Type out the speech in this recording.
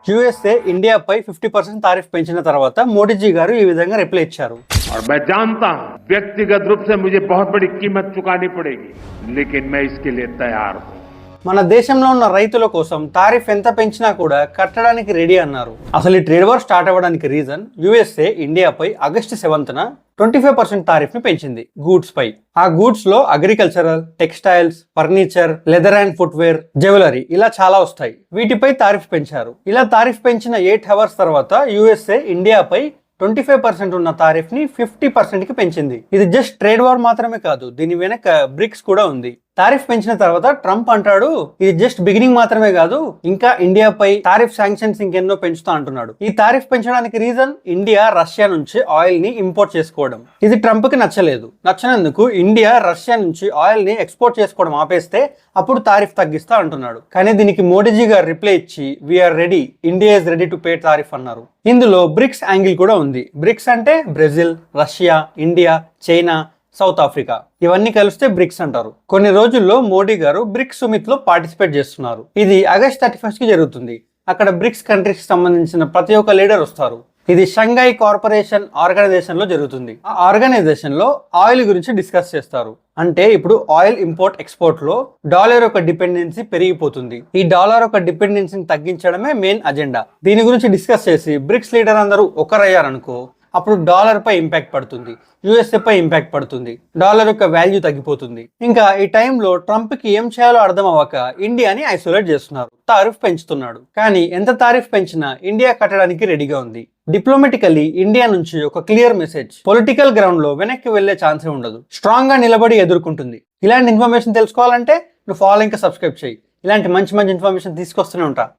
USA ఇండియాపై 50% tariff పెంచిన తర్వాత మోడీజీ గారు ఈ విధంగా రిప్లై ఇచ్చారు. और मैं जानता हूं व्यक्तिगत रूप से मुझे बहुत बड़ी कीमत चुकानी पड़ेगी, लेकिन मैं इसके लिए तैयार हूं. మన దేశంలో ఉన్న రైతుల కోసం తారిఫ్ ఎంత పెంచినా కూడా కట్టడానికి రెడీ అన్నారు. అసలు ఈ ట్రేడ్ వార్ స్టార్ట్ అవ్వడానికి రీజన్ యూఎస్ఏ ఇండియాపై ఆగస్టు 7న 25% తారిఫ్ ని పెంచింది గూడ్స్ పై. ఆ గూడ్స్ లో agricultural, textiles, furniture, leather and footwear, jewellery ఇలా చాలా వస్తాయి. వీటిపై తారిఫ్ పెంచారు. ఇలా తారిఫ్ పెంచిన 8 అవర్స్ తర్వాత యూఎస్ఏ ఇండియాపై 25% ఉన్న తారిఫ్ ని 50% కి పెంచింది. ఇది జస్ట్ ట్రేడ్ వార్ మాత్రమే కాదు, దీని వెనక బ్రిక్స్ కూడా ఉంది. తారిఫ్ పెంచిన తర్వాత ట్రంప్ అంటాడు ఇది జస్ట్ బిగినింగ్ మాత్రమే కాదు, ఇంకా ఇండియాపై తారిఫ్ శాంక్షన్స్ ఇంకెన్నో పెంచుతా అంటున్నాడు. ఈ తారిఫ్ పెంచడానికి రీజన్ ఇండియా రష్యా నుంచి ఆయిల్ ని ఇంపోర్ట్ చేసుకోవడం. ఇది ట్రంప్ కి నచ్చలేదు. నచ్చనందుకు ఇండియా రష్యా నుంచి ఆయిల్ ని ఎక్స్పోర్ట్ చేసుకోవడం ఆపేస్తే అప్పుడు తారిఫ్ తగ్గిస్తా అంటున్నాడు. కానీ దీనికి మోడీజీ గారు రిప్లై ఇచ్చి we are ready, India is ready to pay tariff అన్నారు. ఇందులో బ్రిక్స్ యాంగిల్ కూడా ఉంది. బ్రిక్స్ అంటే Brazil, Russia, India, China, South Africa ఇవన్నీ కలిస్తే బ్రిక్స్ అంటారు. కొన్ని రోజుల్లో మోడీ గారు బ్రిక్స్ సుమిత్ లో పార్టిసిపేట్ చేస్తున్నారు. ఇది ఆగస్ట్ 31 కి జరుగుతుంది. అక్కడ బ్రిక్స్ కంట్రీస్ కి సంబంధించిన ప్రతి ఒక్క లీడర్ వస్తారు. ఇది షంఘై కార్పొరేషన్ ఆర్గనైజేషన్ లో జరుగుతుంది. ఆ ఆర్గనైజేషన్ లో ఆయిల్ గురించి డిస్కస్ చేస్తారు. అంటే ఇప్పుడు ఆయిల్ ఇంపోర్ట్ ఎక్స్పోర్ట్ లో డాలర్ యొక్క డిపెండెన్సీ పెరిగిపోతుంది. ఈ డాలర్ యొక్క డిపెండెన్సీని తగ్గించడమే మెయిన్ అజెండా. దీని గురించి డిస్కస్ చేసి బ్రిక్స్ లీడర్ అందరూ ఒకరయ్యారనుకో, అప్పుడు డాలర్ పై ఇంపాక్ట్ పడుతుంది, యూఎస్ఏ పై ఇంపాక్ట్ పడుతుంది, డాలర్ యొక్క వాల్యూ తగ్గిపోతుంది. ఇంకా ఈ టైంలో ట్రంప్ కి ఏం చేయాలో అర్థం అవ్వక ఇండియాని ఐసోలేట్ చేస్తున్నారు, తారిఫ్ పెంచుతున్నాడు. కానీ ఎంత తారిఫ్ పెంచినా ఇండియా కట్టడానికి రెడీగా ఉంది. డిప్లొమాటికల్లీ ఇండియా నుంచి ఒక క్లియర్ మెసేజ్, పొలిటికల్ గ్రౌండ్ లో వెనక్కి వెళ్లే ఛాన్సే ఉండదు, స్ట్రాంగ్ గా నిలబడి ఎదుర్కొంటుంది. ఇలాంటి ఇన్ఫర్మేషన్ తెలుసుకోవాలంటే నువ్వు ఫాలో ఇంకా సబ్స్క్రైబ్ చేయి. ఇలాంటి మంచి మంచి ఇన్ఫర్మేషన్ తీసుకొస్తూనే ఉంటా.